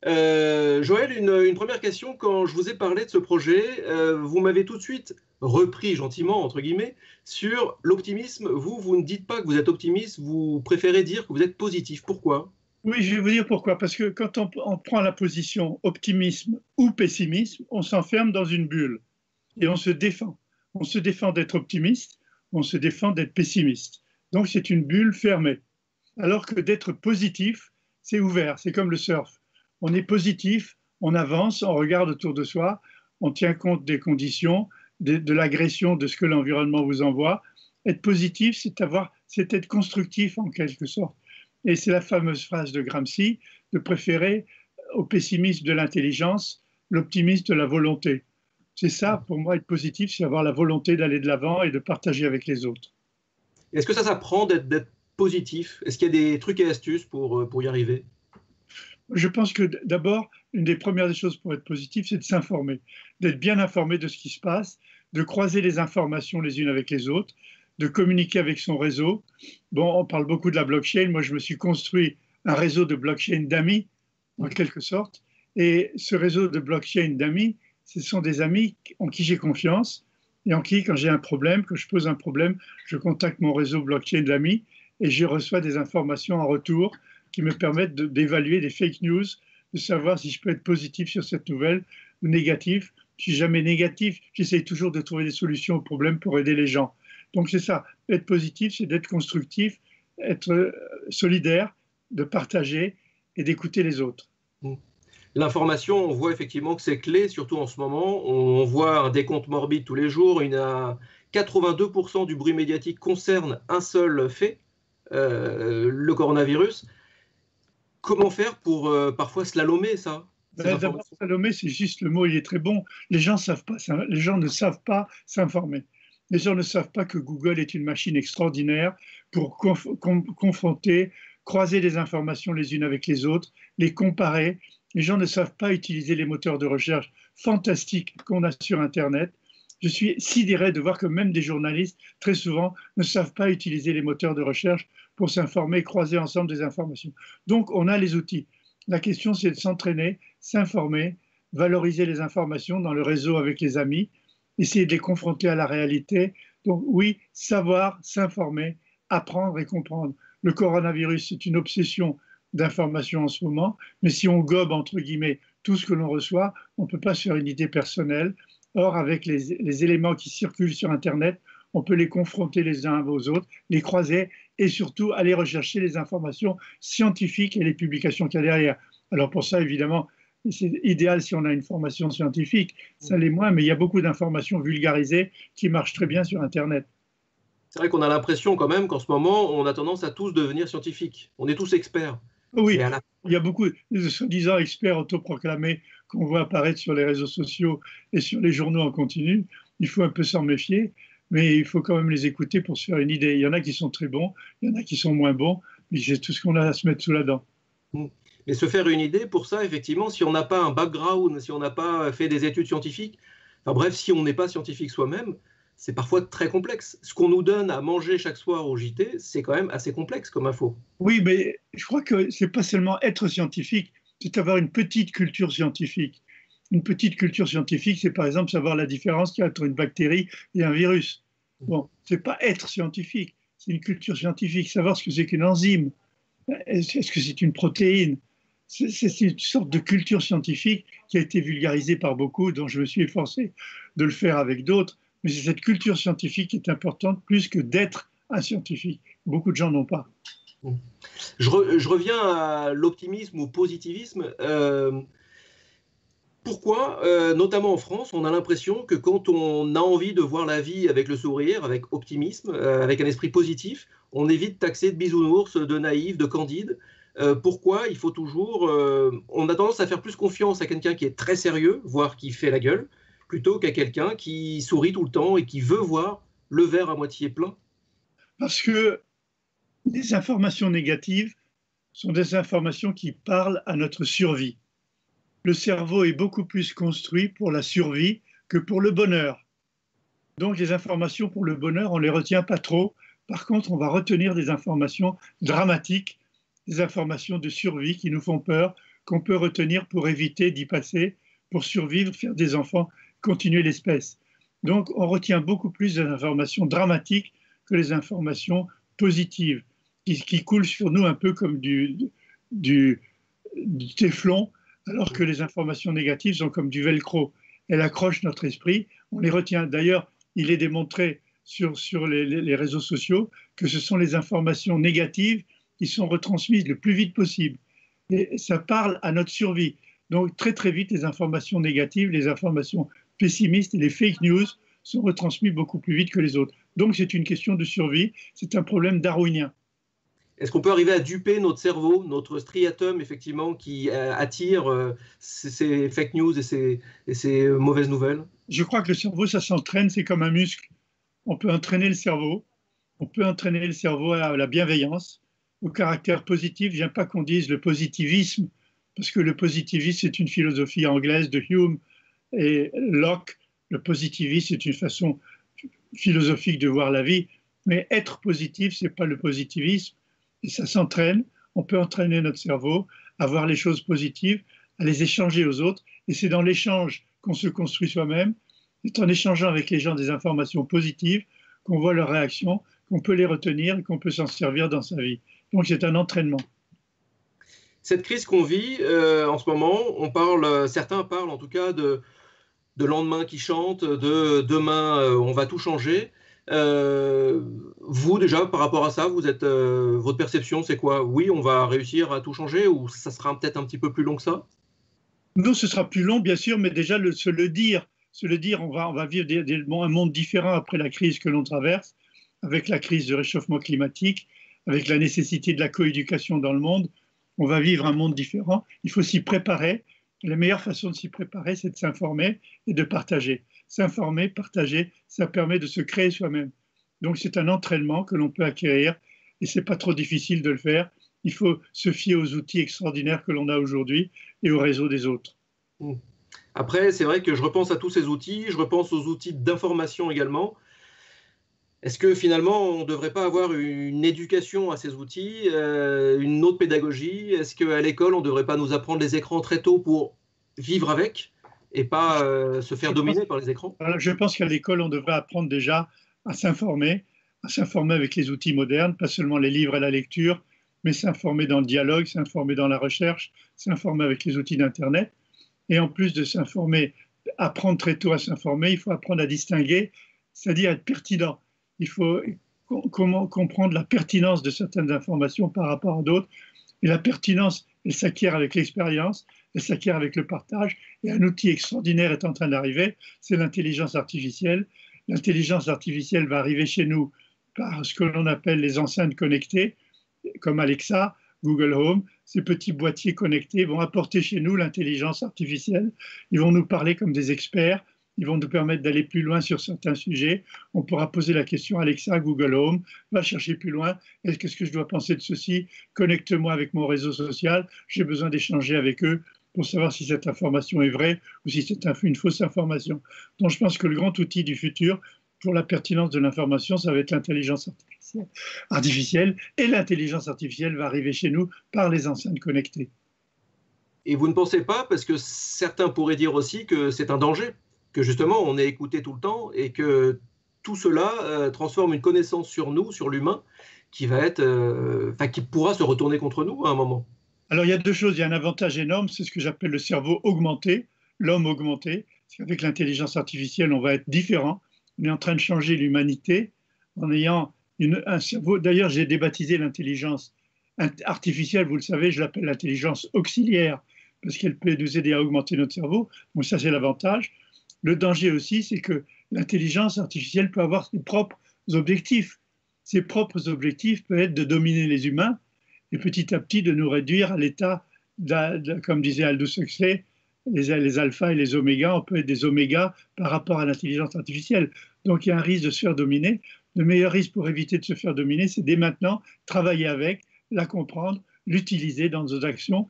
Joël, une première question. Quand je vous ai parlé de ce projet, vous m'avez tout de suite repris gentiment, entre guillemets, sur l'optimisme. Vous ne dites pas que vous êtes optimiste, vous préférez dire que vous êtes positif. Pourquoi? Oui, je vais vous dire pourquoi. Parce que quand on prend la position optimisme ou pessimisme, on s'enferme dans une bulle et on se défend. On se défend d'être optimiste, on se défend d'être pessimiste. Donc c'est une bulle fermée. Alors que d'être positif, c'est ouvert, c'est comme le surf. On est positif, on avance, on regarde autour de soi, on tient compte des conditions, de l'agression, de ce que l'environnement vous envoie. Être positif, c'est être constructif en quelque sorte. Et c'est la fameuse phrase de Gramsci de préférer au pessimisme de l'intelligence l'optimisme de la volonté. C'est ça, pour moi, être positif, c'est avoir la volonté d'aller de l'avant et de partager avec les autres. Est-ce que ça s'apprend d'être positif? Est-ce qu'il y a des trucs et astuces pour y arriver? Je pense que d'abord, une des premières choses pour être positif, c'est de s'informer, d'être bien informé de ce qui se passe, de croiser les informations les unes avec les autres, de communiquer avec son réseau. Bon, on parle beaucoup de la blockchain. Moi, je me suis construit un réseau de blockchain d'amis, en quelque sorte. Et ce réseau de blockchain d'amis, ce sont des amis en qui j'ai confiance et en qui, quand j'ai un problème, que je pose un problème, je contacte mon réseau blockchain d'amis et je reçois des informations en retour qui me permettent d'évaluer des fake news, de savoir si je peux être positif sur cette nouvelle ou négatif. Je suis jamais négatif, j'essaye toujours de trouver des solutions aux problèmes pour aider les gens. Donc c'est ça, être positif, c'est d'être constructif, être solidaire, de partager et d'écouter les autres. L'information, on voit effectivement que c'est clé, surtout en ce moment. On voit un décompte morbide tous les jours. Il y a 82% du bruit médiatique concerne un seul fait, le coronavirus. Comment faire pour parfois slalomer ça, ces D'abord, informations? Salomé, c'est juste le mot, il est très bon. Les gens ne savent pas s'informer. Les gens ne savent pas que Google est une machine extraordinaire pour confronter, croiser les informations les unes avec les autres, les comparer. Les gens ne savent pas utiliser les moteurs de recherche fantastiques qu'on a sur Internet. Je suis sidéré de voir que même des journalistes, très souvent, ne savent pas utiliser les moteurs de recherche pour s'informer, croiser ensemble des informations. Donc, on a les outils. La question, c'est de s'entraîner, s'informer, valoriser les informations dans le réseau avec les amis, essayer de les confronter à la réalité. Donc oui, savoir, s'informer, apprendre et comprendre. Le coronavirus, c'est une obsession d'information en ce moment, mais si on gobe, entre guillemets, tout ce que l'on reçoit, on ne peut pas se faire une idée personnelle. Or, avec les éléments qui circulent sur Internet, on peut les confronter les uns aux autres, les croiser et surtout aller rechercher les informations scientifiques et les publications qu'il y a derrière. Alors pour ça, évidemment, c'est idéal si on a une formation scientifique, ça l'est moins, mais il y a beaucoup d'informations vulgarisées qui marchent très bien sur Internet. C'est vrai qu'on a l'impression quand même qu'en ce moment, on a tendance à tous devenir scientifiques. On est tous experts. Mais Oui, à la... il y a beaucoup de soi-disant experts autoproclamés qu'on voit apparaître sur les réseaux sociaux et sur les journaux en continu. Il faut un peu s'en méfier, mais il faut quand même les écouter pour se faire une idée. Il y en a qui sont très bons, il y en a qui sont moins bons, mais c'est tout ce qu'on a à se mettre sous la dent. Mais se faire une idée, pour ça, effectivement, si on n'a pas un background, si on n'a pas fait des études scientifiques, enfin bref, si on n'est pas scientifique soi-même, c'est parfois très complexe. Ce qu'on nous donne à manger chaque soir au JT, c'est quand même assez complexe comme info. Oui, mais je crois que c'est pas seulement être scientifique, c'est avoir une petite culture scientifique. Une petite culture scientifique, c'est par exemple savoir la différence qu'il y a entre une bactérie et un virus. Bon, c'est pas être scientifique, c'est une culture scientifique, savoir ce que c'est qu'une enzyme, est-ce que c'est une protéine. C'est une sorte de culture scientifique qui a été vulgarisée par beaucoup, dont je me suis efforcé de le faire avec d'autres. Mais c'est cette culture scientifique qui est importante plus que d'être un scientifique. Beaucoup de gens n'ont pas. Je reviens à l'optimisme ou positivisme. Pourquoi, notamment en France, on a l'impression que quand on a envie de voir la vie avec le sourire, avec optimisme, avec un esprit positif, on évite taxer de bisounours, de naïf, de candide. Pourquoi il faut toujours... on a tendance à faire plus confiance à quelqu'un qui est très sérieux, voire qui fait la gueule, plutôt qu'à quelqu'un qui sourit tout le temps et qui veut voir le verre à moitié plein. Parce que les informations négatives sont des informations qui parlent à notre survie. Le cerveau est beaucoup plus construit pour la survie que pour le bonheur. Donc les informations pour le bonheur, on ne les retient pas trop. Par contre, on va retenir des informations dramatiques, des informations de survie qui nous font peur, qu'on peut retenir pour éviter d'y passer, pour survivre, faire des enfants, continuer l'espèce. Donc on retient beaucoup plus des informations dramatiques que les informations positives, qui coulent sur nous un peu comme du téflon, alors que les informations négatives sont comme du velcro. Elles accrochent notre esprit, on les retient. D'ailleurs, il est démontré sur les réseaux sociaux que ce sont les informations négatives qui sont retransmises le plus vite possible. Et ça parle à notre survie. Donc très très vite, les informations négatives, les informations pessimistes et les fake news sont retransmises beaucoup plus vite que les autres. Donc c'est une question de survie, c'est un problème darwinien. Est-ce qu'on peut arriver à duper notre cerveau, notre striatum, effectivement, qui attire ces fake news et ces mauvaises nouvelles? Je crois que le cerveau, ça s'entraîne, c'est comme un muscle. On peut entraîner le cerveau, on peut entraîner le cerveau à la bienveillance, au caractère positif. J'aime pas qu'on dise le positivisme, parce que le positivisme, c'est une philosophie anglaise de Hume et Locke. Le positivisme, c'est une façon philosophique de voir la vie, mais être positif, c'est pas le positivisme, et ça s'entraîne. On peut entraîner notre cerveau à voir les choses positives, à les échanger aux autres, et c'est dans l'échange qu'on se construit soi-même. C'est en échangeant avec les gens des informations positives qu'on voit leurs réactions, qu'on peut les retenir et qu'on peut s'en servir dans sa vie. Donc c'est un entraînement. Cette crise qu'on vit en ce moment, certains parlent en tout cas de lendemain qui chante, de demain on va tout changer. Vous déjà par rapport à ça, votre perception c'est quoi? Oui, on va réussir à tout changer ou ça sera peut-être un petit peu plus long que ça? Non, ce sera plus long bien sûr, mais déjà se le dire, on va vivre un monde différent après la crise que l'on traverse, avec la crise du réchauffement climatique, avec la nécessité de la coéducation dans le monde. On va vivre un monde différent. Il faut s'y préparer. La meilleure façon de s'y préparer, c'est de s'informer et de partager. S'informer, partager, ça permet de se créer soi-même. Donc c'est un entraînement que l'on peut acquérir et c'est pas trop difficile de le faire. Il faut se fier aux outils extraordinaires que l'on a aujourd'hui et au réseau des autres. Après, c'est vrai que je repense à tous ces outils, je repense aux outils d'information également. Est-ce que finalement, on ne devrait pas avoir une éducation à ces outils, une autre pédagogie? Est-ce qu'à l'école, on ne devrait pas nous apprendre les écrans très tôt pour vivre avec et pas se faire dominer par les écrans? Je pense qu'à l'école, on devrait apprendre déjà à s'informer avec les outils modernes, pas seulement les livres et la lecture, mais s'informer dans le dialogue, s'informer dans la recherche, s'informer avec les outils d'Internet. Et en plus de s'informer, apprendre très tôt à s'informer, il faut apprendre à distinguer, c'est-à-dire être pertinent. Il faut comprendre la pertinence de certaines informations par rapport à d'autres. Et la pertinence, elle s'acquiert avec l'expérience, elle s'acquiert avec le partage. Et un outil extraordinaire est en train d'arriver, c'est l'intelligence artificielle. L'intelligence artificielle va arriver chez nous par ce que l'on appelle les enceintes connectées, comme Alexa, Google Home. Ces petits boîtiers connectés vont apporter chez nous l'intelligence artificielle. Ils vont nous parler comme des experts. Ils vont nous permettre d'aller plus loin sur certains sujets. On pourra poser la question Alexa, Google Home, va chercher plus loin. Qu'est-ce que je dois penser de ceci? Connecte-moi avec mon réseau social. J'ai besoin d'échanger avec eux pour savoir si cette information est vraie ou si c'est une fausse information. Donc je pense que le grand outil du futur pour la pertinence de l'information, ça va être l'intelligence artificielle. Et l'intelligence artificielle va arriver chez nous par les enceintes connectées. Et vous ne pensez pas, parce que certains pourraient dire aussi que c'est un danger, que justement on est écouté tout le temps et que tout cela transforme une connaissance sur nous, sur l'humain, qui pourra se retourner contre nous à un moment? Alors il y a deux choses, il y a un avantage énorme, c'est ce que j'appelle le cerveau augmenté, l'homme augmenté. Avec l'intelligence artificielle, on va être différent. On est en train de changer l'humanité en ayant un cerveau. D'ailleurs, j'ai débaptisé l'intelligence artificielle, vous le savez, je l'appelle l'intelligence auxiliaire, parce qu'elle peut nous aider à augmenter notre cerveau. Donc ça, c'est l'avantage. Le danger aussi, c'est que l'intelligence artificielle peut avoir ses propres objectifs. Ses propres objectifs peuvent être de dominer les humains et petit à petit de nous réduire à l'état, comme disait Aldous Huxley, les alphas et les omégas, on peut être des omégas par rapport à l'intelligence artificielle. Donc il y a un risque de se faire dominer. Le meilleur risque pour éviter de se faire dominer, c'est dès maintenant travailler avec, la comprendre, l'utiliser dans nos actions,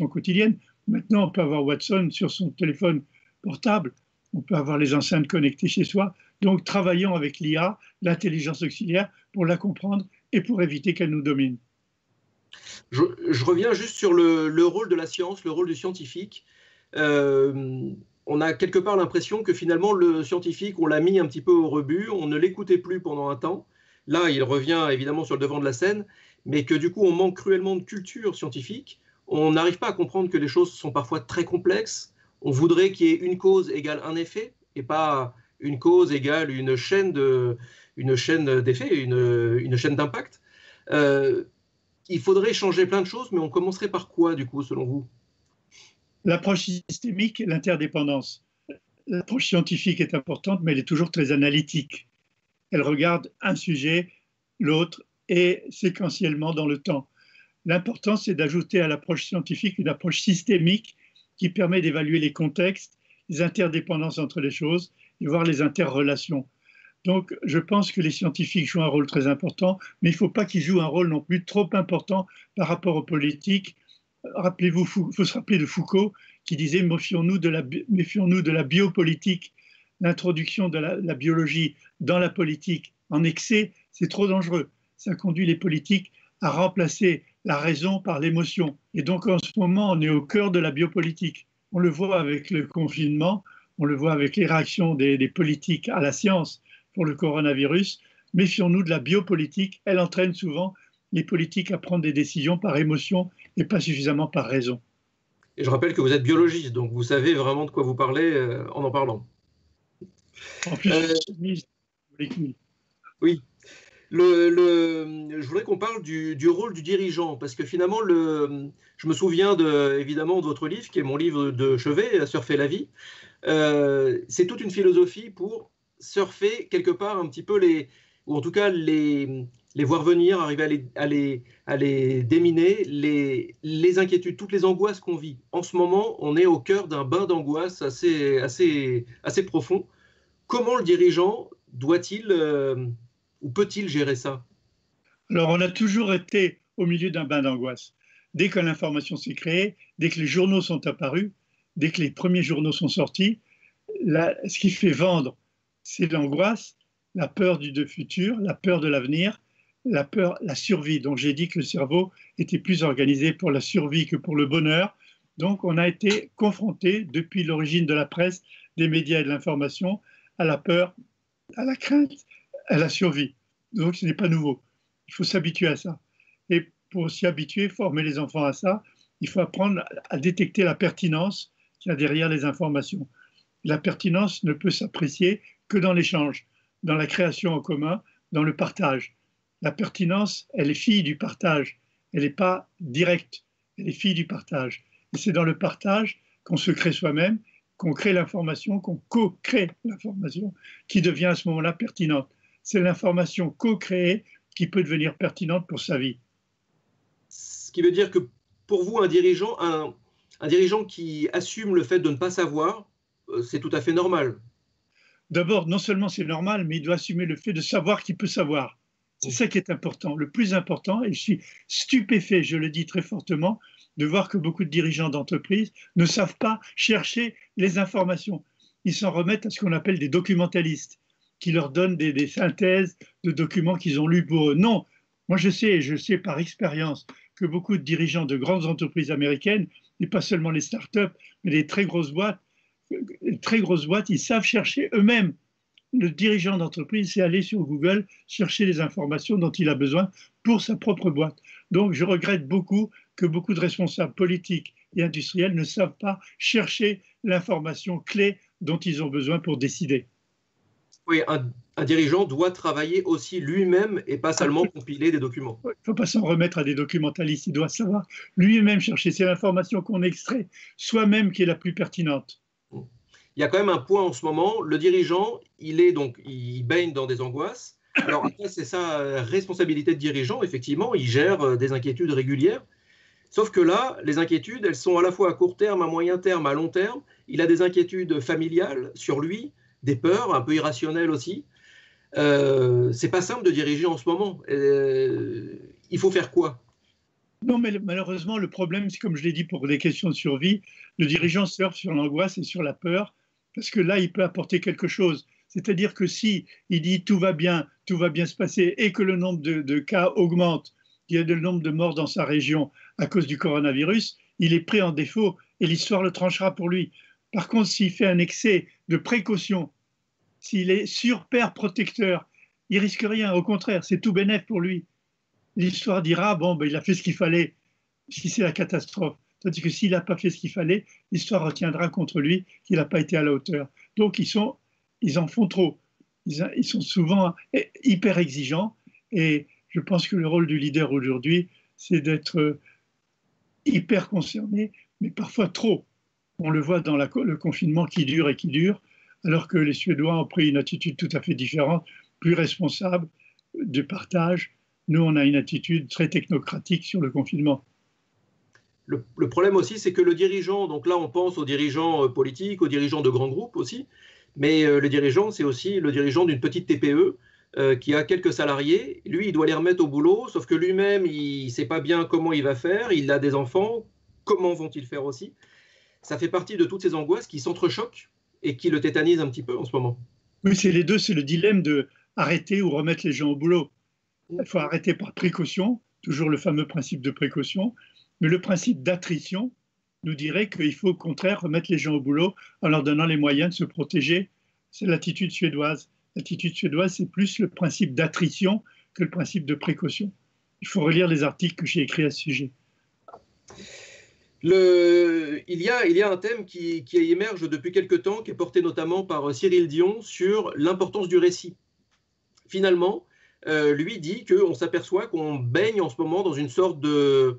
quotidiennes. Maintenant, on peut avoir Watson sur son téléphone portable, on peut avoir les enceintes connectées chez soi. Donc travaillons avec l'IA, l'intelligence auxiliaire, pour la comprendre et pour éviter qu'elle nous domine. Je reviens juste sur le rôle de la science, le rôle du scientifique. On a quelque part l'impression que finalement le scientifique, on l'a mis un petit peu au rebut, on ne l'écoutait plus pendant un temps. Là, il revient évidemment sur le devant de la scène, mais que du coup, on manque cruellement de culture scientifique. On n'arrive pas à comprendre que les choses sont parfois très complexes. On voudrait qu'il y ait une cause égale un effet, et pas une cause égale une chaîne d'effets, une chaîne d'impact. Il faudrait changer plein de choses, mais on commencerait par quoi, du coup, selon vous? L'approche systémique et l'interdépendance. L'approche scientifique est importante, mais elle est toujours très analytique. Elle regarde un sujet, l'autre, et séquentiellement dans le temps. L'important, c'est d'ajouter à l'approche scientifique une approche systémique qui permet d'évaluer les contextes, les interdépendances entre les choses et voir les interrelations. Donc, je pense que les scientifiques jouent un rôle très important, mais il ne faut pas qu'ils jouent un rôle non plus trop important par rapport aux politiques. Rappelez-vous, il faut se rappeler de Foucault qui disait méfions-nous de la biopolitique. L'introduction de la biologie dans la politique en excès, c'est trop dangereux. Ça conduit les politiques à remplacer la raison par l'émotion. Et donc en ce moment, on est au cœur de la biopolitique. On le voit avec le confinement, on le voit avec les réactions des politiques à la science pour le coronavirus. Méfions-nous de la biopolitique. Elle entraîne souvent les politiques à prendre des décisions par émotion et pas suffisamment par raison. Et je rappelle que vous êtes biologiste, donc vous savez vraiment de quoi vous parlez en parlant. En plus, oui. Je voudrais qu'on parle du rôle du dirigeant, parce que finalement, je me souviens évidemment de votre livre, qui est mon livre de chevet, Surfer la vie. C'est toute une philosophie pour surfer quelque part un petit peu ou en tout cas les voir venir, arriver à les déminer, les inquiétudes, toutes les angoisses qu'on vit. En ce moment, on est au cœur d'un bain d'angoisse assez profond. Comment le dirigeant doit-il ou peut-il gérer ça? Alors, on a toujours été au milieu d'un bain d'angoisse. Dès que l'information s'est créée, dès que les journaux sont apparus, dès que les premiers journaux sont sortis, ce qui fait vendre, c'est l'angoisse, la peur du futur, la peur de l'avenir, la survie. Donc j'ai dit que le cerveau était plus organisé pour la survie que pour le bonheur. Donc on a été confronté depuis l'origine de la presse, des médias et de l'information à la peur, à la crainte, à la survie. Donc ce n'est pas nouveau. Il faut s'habituer à ça. Et pour s'y habituer, former les enfants à ça, il faut apprendre à détecter la pertinence qu'il y a derrière les informations. La pertinence ne peut s'apprécier que dans l'échange, dans la création en commun, dans le partage. La pertinence, elle est fille du partage. Elle n'est pas directe, elle est fille du partage. Et c'est dans le partage qu'on se crée soi-même, qu'on crée l'information, qu'on co-crée l'information, qui devient à ce moment-là pertinente. C'est l'information co-créée qui peut devenir pertinente pour sa vie. Ce qui veut dire que pour vous, un dirigeant qui assume le fait de ne pas savoir, c'est tout à fait normal. D'abord, non seulement c'est normal, mais il doit assumer le fait de savoir qu'il peut savoir. C'est ça qui est important, le plus important. Et je suis stupéfait, je le dis très fortement, de voir que beaucoup de dirigeants d'entreprises ne savent pas chercher les informations. Ils s'en remettent à ce qu'on appelle des documentalistes, qui leur donnent des synthèses de documents qu'ils ont lus pour eux. Non, moi je sais par expérience que beaucoup de dirigeants de grandes entreprises américaines, et pas seulement les startups, mais les très grosses boîtes, ils savent chercher eux-mêmes. Le dirigeant d'entreprise, c'est aller sur Google chercher les informations dont il a besoin pour sa propre boîte. Donc, je regrette beaucoup que beaucoup de responsables politiques et industriels ne savent pas chercher l'information clé dont ils ont besoin pour décider. Oui, un dirigeant doit travailler aussi lui-même et pas seulement compiler des documents. Il ne faut pas s'en remettre à des documentalistes, il doit savoir lui-même chercher. C'est l'information qu'on extrait soi-même qui est la plus pertinente. Il y a quand même un point en ce moment, le dirigeant, il baigne dans des angoisses. Alors après, c'est sa responsabilité de dirigeant, effectivement, il gère des inquiétudes régulières. Sauf que là, les inquiétudes, elles sont à la fois à court terme, à moyen terme, à long terme. Il a des inquiétudes familiales sur lui, des peurs un peu irrationnelles aussi. C'est pas simple de diriger en ce moment. Il faut faire quoi? Non, mais malheureusement, le problème, c'est comme je l'ai dit pour des questions de survie, le dirigeant surfe sur l'angoisse et sur la peur, parce que là, il peut apporter quelque chose. C'est-à-dire que si il dit tout va bien se passer et que le nombre de cas augmente, il y a le nombre de morts dans sa région à cause du coronavirus, il est pris en défaut et l'histoire le tranchera pour lui. Par contre, s'il fait un excès de précaution, s'il est sur-père protecteur, il risque rien. Au contraire, c'est tout bénef pour lui. L'histoire dira, bon, ben, il a fait ce qu'il fallait, si c'est la catastrophe. Tandis que s'il n'a pas fait ce qu'il fallait, l'histoire retiendra contre lui qu'il n'a pas été à la hauteur. Donc, ils en font trop. Ils sont souvent hyper exigeants. Et je pense que le rôle du leader aujourd'hui, c'est d'être hyper concerné, mais parfois trop. On le voit dans le confinement qui dure et qui dure, alors que les Suédois ont pris une attitude tout à fait différente, plus responsable, de partage. Nous, on a une attitude très technocratique sur le confinement. Le problème aussi, c'est que le dirigeant, donc là on pense aux dirigeants politiques, aux dirigeants de grands groupes aussi, mais le dirigeant, c'est aussi le dirigeant d'une petite TPE qui a quelques salariés. Lui, il doit les remettre au boulot, sauf que lui-même, il ne sait pas bien comment il va faire, il a des enfants, comment vont-ils faire aussi? Ça fait partie de toutes ces angoisses qui s'entrechoquent et qui le tétanisent un petit peu en ce moment. Oui, c'est les deux, c'est le dilemme de arrêter ou remettre les gens au boulot. Il faut arrêter par précaution, toujours le fameux principe de précaution, mais le principe d'attrition nous dirait qu'il faut au contraire remettre les gens au boulot en leur donnant les moyens de se protéger. C'est l'attitude suédoise. L'attitude suédoise, c'est plus le principe d'attrition que le principe de précaution. Il faut relire les articles que j'ai écrits à ce sujet. Il y a un thème qui émerge depuis quelque temps, qui est porté notamment par Cyril Dion sur l'importance du récit. Finalement, lui dit qu'on s'aperçoit qu'on baigne en ce moment dans une sorte de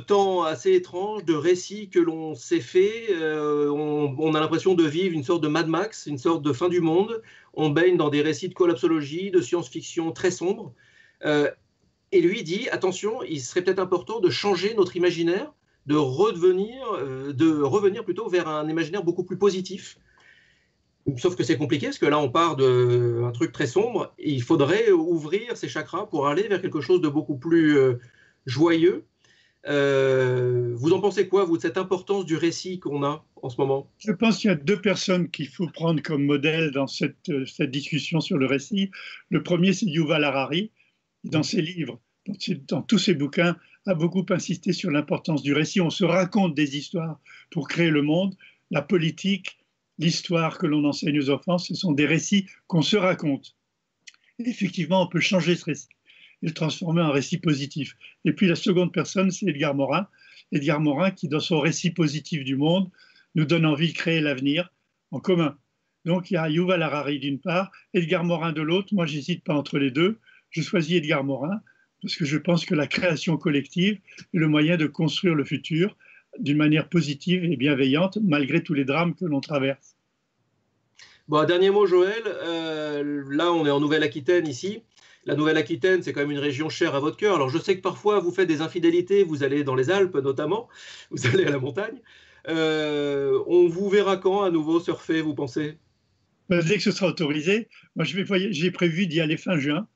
temps assez étrange, de récits que l'on s'est fait. On a l'impression de vivre une sorte de Mad Max, une sorte de fin du monde. On baigne dans des récits de collapsologie, de science-fiction très sombres. Et lui dit, attention, il serait peut-être important de changer notre imaginaire, de revenir plutôt vers un imaginaire beaucoup plus positif. Sauf que c'est compliqué, parce que là, on part d'un truc très sombre. Et il faudrait ouvrir ses chakras pour aller vers quelque chose de beaucoup plus joyeux. Vous en pensez quoi, vous, de cette importance du récit qu'on a en ce moment? Je pense qu'il y a deux personnes qu'il faut prendre comme modèle dans cette discussion sur le récit. Le premier, c'est Yuval Harari. Dans ses livres, dans tous ses bouquins, a beaucoup insisté sur l'importance du récit. On se raconte des histoires pour créer le monde. La politique, l'histoire que l'on enseigne aux enfants, ce sont des récits qu'on se raconte. Et effectivement, on peut changer ce récit et le transformer en récit positif. Et puis la seconde personne, c'est Edgar Morin. Edgar Morin qui, dans son récit positif du monde, nous donne envie de créer l'avenir en commun. Donc il y a Yuval Harari d'une part, Edgar Morin de l'autre. Moi, j'hésite pas entre les deux. Je choisis Edgar Morin parce que je pense que la création collective est le moyen de construire le futur d'une manière positive et bienveillante, malgré tous les drames que l'on traverse. Bon, un dernier mot, Joël. Là, on est en Nouvelle-Aquitaine ici. La Nouvelle-Aquitaine, c'est quand même une région chère à votre cœur. Alors, je sais que parfois, vous faites des infidélités. Vous allez dans les Alpes, notamment. Vous allez à la montagne. On vous verra quand à nouveau surfer, vous pensez? Dès que ce sera autorisé. Moi, j'ai prévu d'y aller fin juin.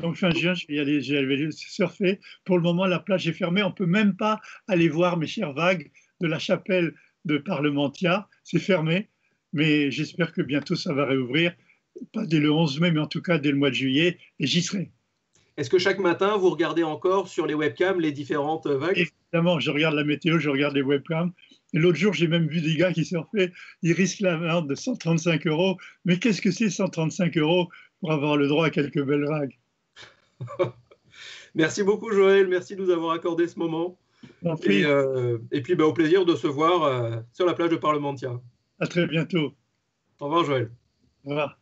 Donc fin juin, je vais aller surfer. Pour le moment, la plage est fermée. On ne peut même pas aller voir mes chères vagues de la chapelle de Parlementia. C'est fermé, mais j'espère que bientôt ça va réouvrir. Pas dès le 11 mai, mais en tout cas dès le mois de juillet, et j'y serai. Est-ce que chaque matin, vous regardez encore sur les webcams les différentes vagues? Évidemment, je regarde la météo, je regarde les webcams. Et l'autre jour, j'ai même vu des gars qui surfaient. Ils risquent l'amende de 135 €. Mais qu'est-ce que c'est 135 € pour avoir le droit à quelques belles vagues? Merci beaucoup, Joël. Merci de nous avoir accordé ce moment. Et puis, au plaisir de se voir sur la plage de Parlementia. À très bientôt. Au revoir, Joël. Au revoir.